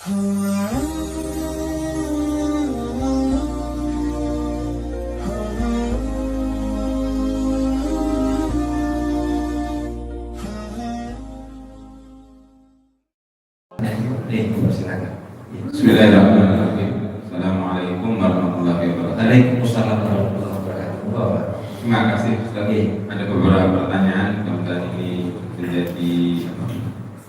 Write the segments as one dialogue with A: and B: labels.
A: Silakan.
B: Bismillahirrahmanirrahim. Assalamualaikum warahmatullahi wabarakatuh.
A: Waalaikumsalam warahmatullahi wabarakatuh.
B: Terima kasih Ustaz. Ada beberapa pertanyaan, mudah-mudahan ini menjadi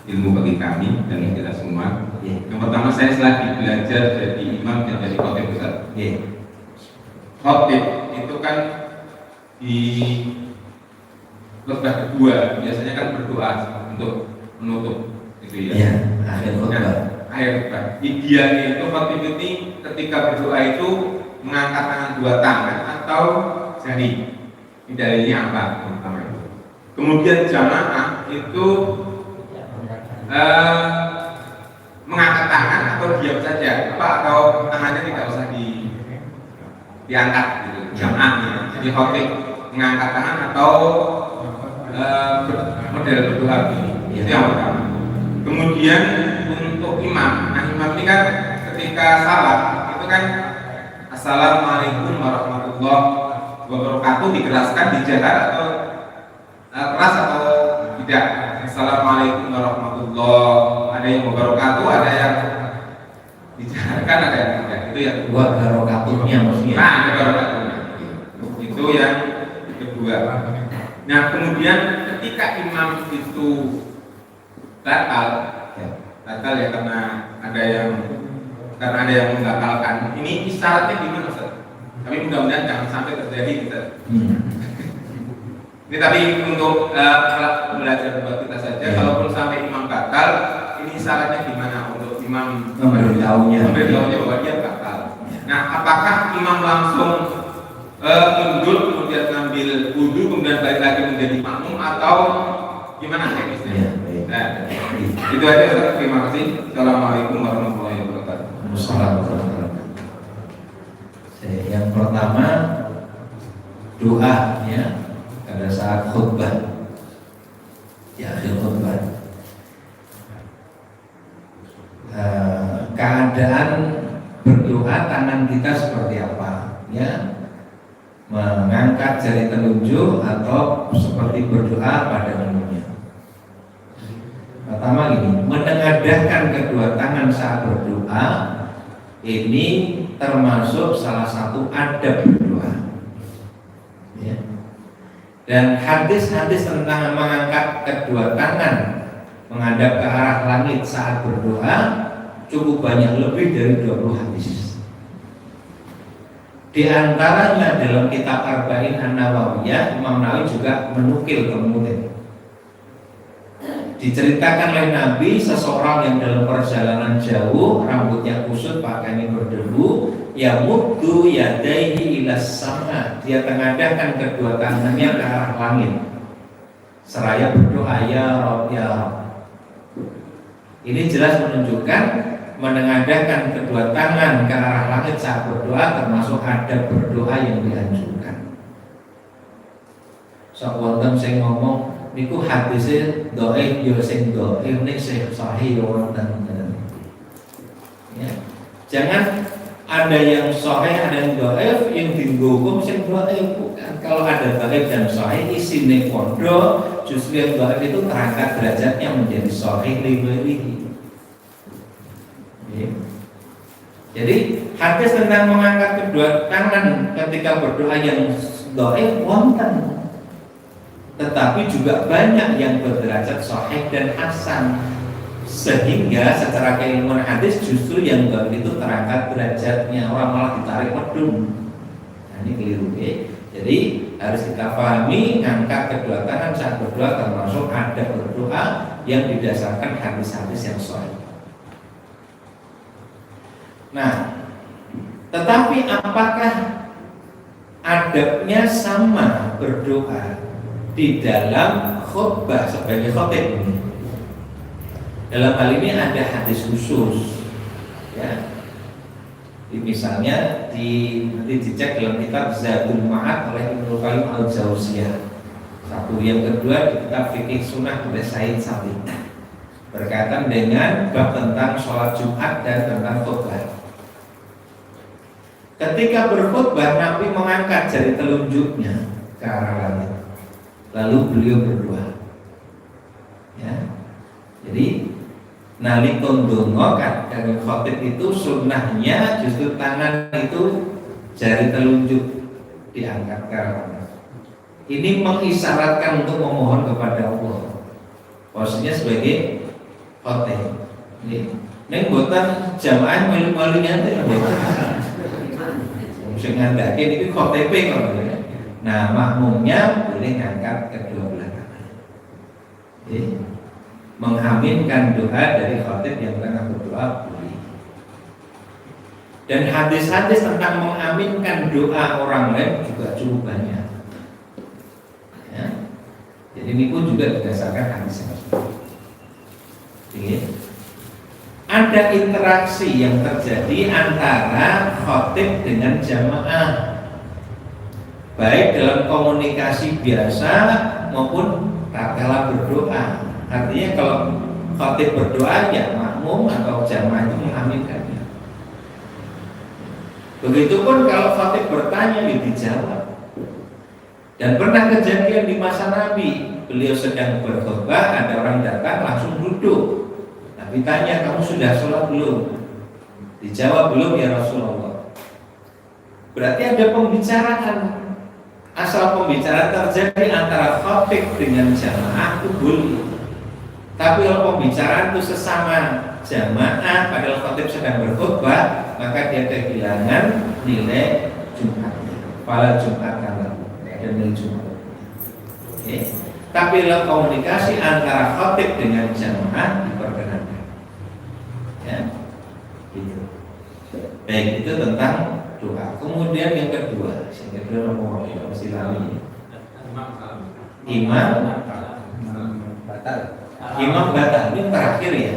B: ilmu bagi kami dan kita semua. Yang pertama, saya selagi belajar jadi imam dan jadi khotib Ustaz. Khotib itu kan di khutbah kedua biasanya kan berdoa untuk menutup itu ya.
A: Akhir khutbah.
B: Akhir khutbah. Idealnya itu khotib ini ketika berdoa itu mengangkat tangan dua tangan atau jari. Idealnya apa? Pertama itu. Kemudian jamaah itu mengangkat tangan atau diam saja, atau tangannya tidak usah diangkat gitu. Jamaahnya. Jadi khotib mengangkat tangan atau model berdoa ini. Itu yang pertama. Kemudian untuk imam, nah imam ini kan ketika salat itu kan assalamualaikum warahmatullahi wabarakatuh dikeraskan, dijalar atau keras atau tidak? Assalamualaikum warahmatullahi, ada yang wabarakatuh, ada yang dijalarkan, ada yang tidak. Itu yang kedua.
A: Wabarakatuhnya maksudnya.
B: Nah, ada wabarakatuhnya. Itu yang kedua. Nah, kemudian ketika imam itu batal ya karena ada yang membatalkan. Ini isyaratnya gimana Ustaz? Tapi mudah-mudahan jangan sampai terjadi gitu. Ini tapi untuk alat belajar buat kita saja. Kalaupun sampai imam batal, ini isyaratnya gimana untuk imam memberitahunya bahwa dia batal. Nah, apakah imam langsung mundur kemudian ngambil wudu kemudian balik lagi menjadi makmum atau gimana teknisnya? Nah, itu aja Ustaz. Terima kasih. Assalamualaikum warahmatullahi wabarakatuh.
A: Assalamualaikum. Yang pertama, doa ya pada saat khutbah, di akhir khutbah. Keadaan berdoa tangan kita seperti apa? Ya, mengangkat jari telunjuk atau seperti berdoa pada umumnya. Pertama gini, menengadahkan kedua tangan saat berdoa ini termasuk salah satu adab berdoa. Ya. Dan hadis-hadis tentang mengangkat kedua tangan menghadap ke arah langit saat berdoa cukup banyak, lebih dari 20 hadis. Di antaranya dalam kitab Arba'in An-Nawawiyah, Imam Nawawi juga menukil kemudian diceritakan oleh Nabi, seseorang yang dalam perjalanan jauh, rambutnya kusut, pakaiannya berdebu, yamuddu yadaihi ilas sama, dia tengadahkan kedua tangannya ke arah langit seraya berdoa ya Rabb ya Rabb. Ini jelas menunjukkan menengadahkan kedua tangan ke arah langit saat berdoa termasuk adab berdoa yang dianjurkan. Wonten sing ngomong niku hadisnya dhaif yo sing dhaif nek sing sahih yo wonten. Ya. Jangan ada yang sahih ada yang dhaif, yang dihukum sing dhaif bukan. Kalau ada dhaif dan sahih isine padha, justru yang dhaif itu terangkat derajatnya menjadi sahih liwalihi. Ya. Jadi hadis tentang mengangkat kedua tangan ketika berdoa yang dhaif wonten. Tetapi juga banyak yang berderajat sahih dan hasan, sehingga secara keilmuan hadis justru yang baru itu terangkat derajatnya, orang malah ditarik medung. Nah, ini keliru ya. Jadi harus kita pahami angkat kedua tangan saat berdoa termasuk adab berdoa yang didasarkan hadis-hadis yang sahih. Nah, tetapi apakah adabnya sama berdoa di dalam khutbah sebagai khotib? Dalam hal ini ada hadis khusus, ya. Misalnya nanti dicek dalam kitab Zadul Ma'ad oleh Ibnu Qayyim Al-Jauziyah. Satu, yang kedua di kitab Fikih Sunnah oleh Said Sabiq. berkaitan dengan bab tentang sholat Jumat dan tentang khutbah. Ketika berkhutbah, Nabi mengangkat jari telunjuknya ke arah langit, lalu beliau berdoa. Ya, jadi nalikon dongo kata khotib itu sunnahnya justru tangan itu jari telunjuk diangkat ke arah langit. Ini mengisyaratkan untuk memohon kepada Allah. Posisinya sebagai khotib. Neng buatan jamaah malu-malunya itu mesti ngandake ini khotib kalau ya. Nah, makmumnya boleh ngangkat kedua belah tangan. Mengaminkan doa dari khotib yang tengah berdoa boleh. Dan hadis-hadis tentang mengaminkan doa orang lain juga cukup banyak. Ya. Jadi ini pun juga berdasarkan hadis yang ada interaksi yang terjadi antara khotib dengan jamaah, baik dalam komunikasi biasa maupun tatkala berdoa. Artinya kalau khotib berdoa ya makmum atau jamaah itu mengaminkannya. Begitupun kalau khotib bertanya ya dijawab. Dan pernah kejadian di masa Nabi, beliau sedang berkhutbah, ada orang datang langsung duduk. Nabi tanya, kamu sudah sholat belum? Dijawab belum ya Rasulullah. Berarti ada pembicaraan. Asal pembicaraan terjadi antara khotib dengan jamaah itu boleh. Tapi kalau pembicaraan itu sesama jamaah padahal khotib sedang berkhutbah, maka dia kehilangan nilai Jumatnya. Fala Jumat dan nilai Jumat. Tapi kalau komunikasi antara khotib dengan jamaah diperkenankan. Ya, gitu. Baik, itu tentang doa. Kemudian yang kedua, mesti lali. Imam batal. Imam batal ini terakhir ya.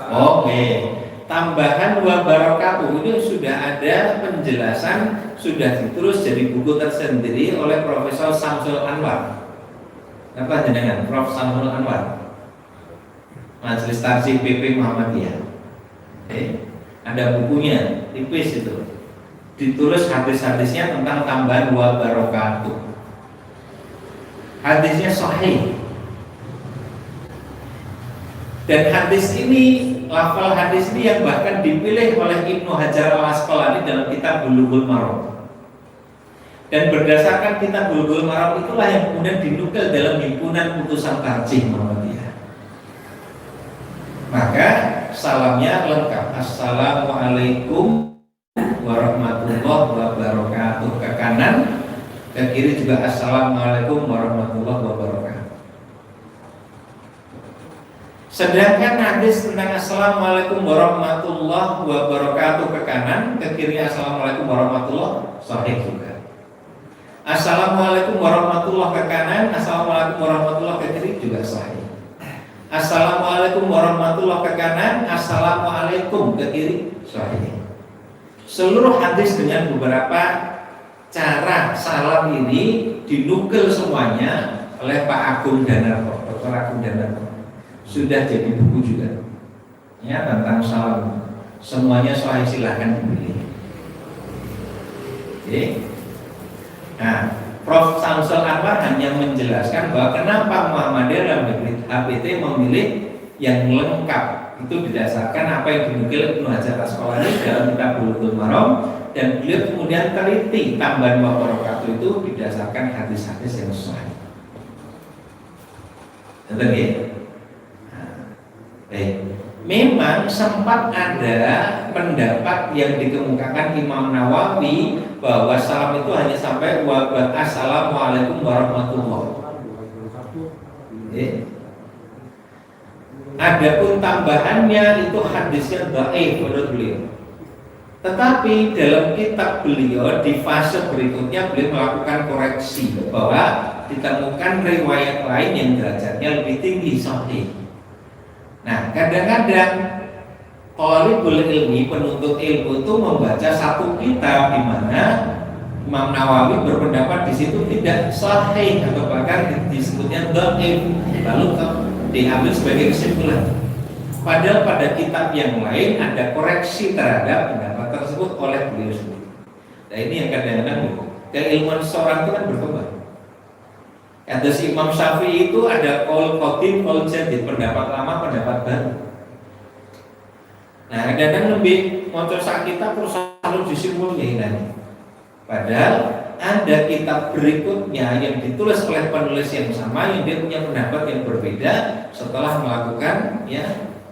A: Oke. Tambahan wa barakatuh ini sudah ada penjelasan, sudah ditulis jadi buku tersendiri oleh Profesor Samsul Anwar. Apa jenengan? Prof Samsul Anwar. Majelis Tarsih PP Muhammadiyah. Ada bukunya, tipis itu. Ditulis hadis-hadisnya tentang tambahan wa barakatuh. Hadisnya sahih. Dan hadis ini, lafal hadis ini yang bahkan dipilih oleh Ibnu Hajar Al-Asqalani dalam kitab Bulughul Maram. Dan berdasarkan kitab Bulughul Maram itulah yang kemudian dinukil dalam himpunan putusan tarjih Muhammadiyah. Maka salamnya lengkap. Assalamualaikum warahmatullahi wabarakatuh. Ke kanan, ke kiri juga Assalamualaikum warahmatullahi wabarakatuh. Sedangkan hadis tentang Assalamualaikum warahmatullahi wabarakatuh ke kanan, ke kiri Assalamualaikum warahmatullahi sahih juga. Assalamualaikum warahmatullahi ke kanan, Assalamualaikum warahmatullahi ke kiri juga sahih. Assalamualaikum warahmatullahi ke kanan, Assalamualaikum ke kiri sahih. Seluruh hadis dengan beberapa cara salam ini dinukil semuanya oleh Pak Agung Danarto, Dr. Agung Danarto. Sudah jadi buku juga ya tentang salam. Semuanya sahih, silahkan dipilih. Oke. Nah, Prof. Samsul Anwar hanya menjelaskan bahwa kenapa Muhammadiyah dalam HPT memilih yang lengkap itu berdasarkan apa yang dinukil Ibnu Hajar Al-Asqalani dalam kitab Bulughul Maram, dan beliau kemudian teliti tambahan wa barakatuh itu berdasarkan hadis-hadis yang sahih. Betul ya? Memang sempat ada pendapat yang dikemukakan Imam Nawawi bahwa salam itu hanya sampai wa assalamualaikum warahmatullahi wabarakatuh. Adapun tambahannya itu hadisnya dhaif menurut beliau. Tetapi dalam kitab beliau di fase berikutnya beliau melakukan koreksi bahwa ditemukan riwayat lain yang derajatnya lebih tinggi sahih. Nah, kadang-kadang talibul ilmi, penuntut ilmu itu membaca satu kitab di mana Imam Nawawi berpendapat di situ tidak sahih atau bahkan disebutnya dhaif, lalu diambil sebagai kesimpulan. Padahal pada kitab yang lain ada koreksi terhadap pendapat tersebut oleh beliau sendiri. Nah ini yang kadang-kadang keilmuan seorang itu kan berkembang. Ada si Imam Syafi'i itu ada qaul qadim, qaul jadid, pendapat lama, pendapat baru. Nah kadang-kadang lebih maca sak kitab terus harus disimpulkan. Padahal ada kitab berikutnya yang ditulis oleh penulis yang sama yang dia punya pendapat yang berbeda setelah melakukan ya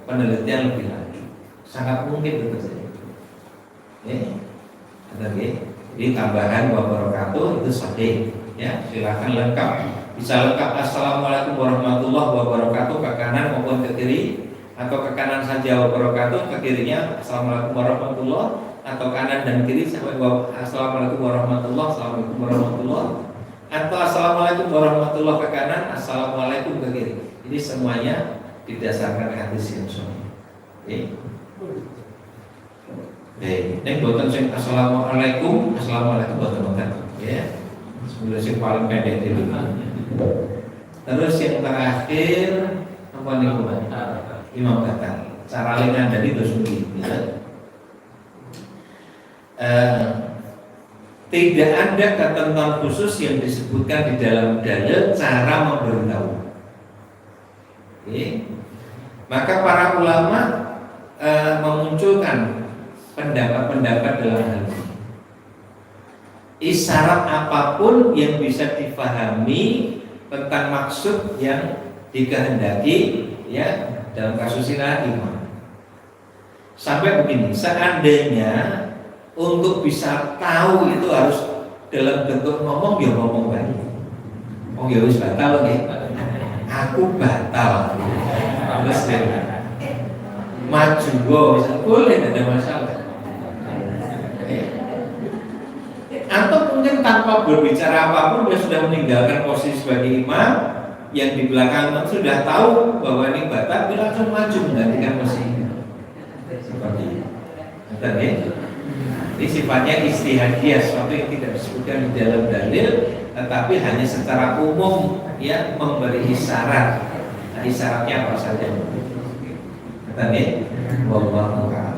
A: penelitian lebih lanjut. Sangat mungkin itu terjadi. Ada jadi tambahan wabarakatuh itu sahih. Ya silakan lengkap. Bisa lengkap assalamualaikum warahmatullahi wabarakatuh ke kanan maupun ke kiri, atau ke kanan saja wabarakatuh, ke kirinya assalamualaikum warahmatullahi, atau kanan dan kiri sampai assalamualaikum warahmatullahi, assalamualaikum warahmatullahi, atau assalamualaikum warahmatullahi ke kanan, assalamualaikum ke kiri. Ini semuanya didasarkan hadis yang sahih. Ini boten sing assalamualaikum boten ya. Sebenarnya sing paling pendek dulu. Terus yang terakhir apa nih Imam Batal. Cara lain dari dosungi. Tidak ada ketentuan khusus yang disebutkan di dalam dalil cara memberitahu. Maka para ulama memunculkan pendapat-pendapat dalam hal ini. Isyarat apapun yang bisa difahami tentang maksud yang dikehendaki ya dalam kasus ini imam. Sampai begini, seandainya untuk bisa tahu itu harus dalam bentuk ngomong ya ngomong baik. Oh ya wis batal nggih. Aku batal. Terus maju boleh tidak ada masalah. Atau mungkin tanpa berbicara apapun dia sudah meninggalkan posisi sebagai imam, yang di belakang sudah tahu bahwa ini batal, dia langsung maju menggantikan posisinya. Seperti ini. Ini sifatnya istihadiyah, sesuatu yang tidak disebutkan di dalam dalil, tetapi hanya secara umum ya memberi isyarat. Nah, isyaratnya apa saja? Wallahu a'lam.